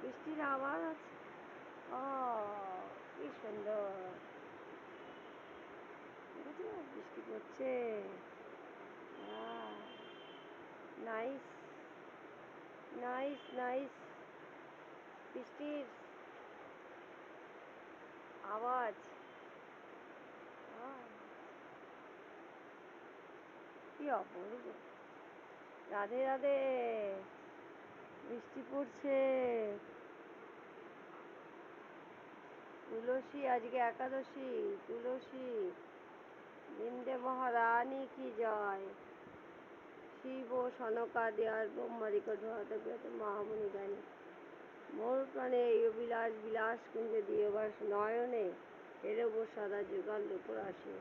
বৃষ্টির আওয়াজ। ও, কি সুন্দর! দেখেছো বৃষ্টি পড়ছে। Nice, nice, nice. বৃষ্টির আওয়াজ। কি অপূর্ব! রাধে রাধে। বৃষ্টি পড়ছে। তুলসী, আজকে একাদশী। তুলসী, বৃন্দে মহারানী কি জয়। শিব সনকাদি আর ব্রহ্মাদি কঠোরতে মহামুনি জ্ঞানী মোর প্রাণে এই অবিলাস বিলাস কুঞ্জে দিয়বাস নয়নে এরব সদা যুগাল উপর আসে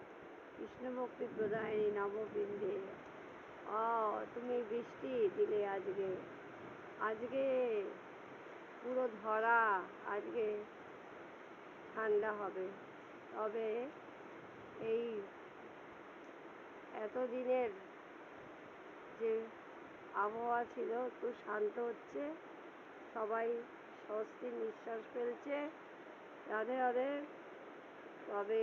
কৃষ্ণ ভক্তি প্রদায়িনী নববৃন্দে। তুমি বৃষ্টি দিলে আজকে। আজকে পুরো ধরা আজকে ঠান্ডা হবে। তবে এই এতদিনের যে আবহাওয়া ছিল একটু শান্ত হচ্ছে, সবাই স্বস্তির নিঃশ্বাস ফেলছে। রাধে রাধে। তবে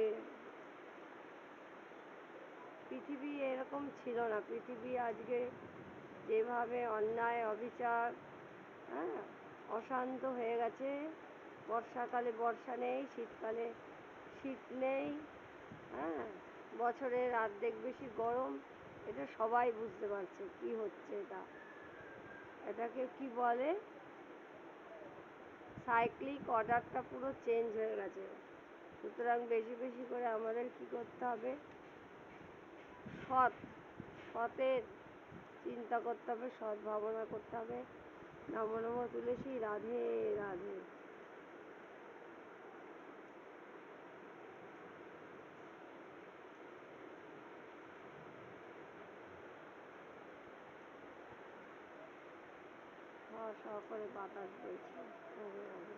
পৃথিবী এরকম ছিল না। পৃথিবী আজকে যেভাবে অন্যায় অবিচার, অশান্ত হয়ে গেছে। বর্ষাকালে বর্ষা নেই, শীতকালে শীত নেই, বছরের অর্ধেক বেশি গরম। এটা সবাই বুঝতে পারছে কি হচ্ছে। এটাকে কি বলে, সাইক্লিক অর্ডারটা পুরো চেঞ্জ হয়ে গেছে। সুতরাং বেশি বেশি করে আমাদের কি করতে হবে, সতের চিন্তা করতে হবে, সৎ ভাবনা করতে হবে। নমো নমো তুলসী। রাধে রাধে। স করে বাতাস বইছে। রাধে রাধে।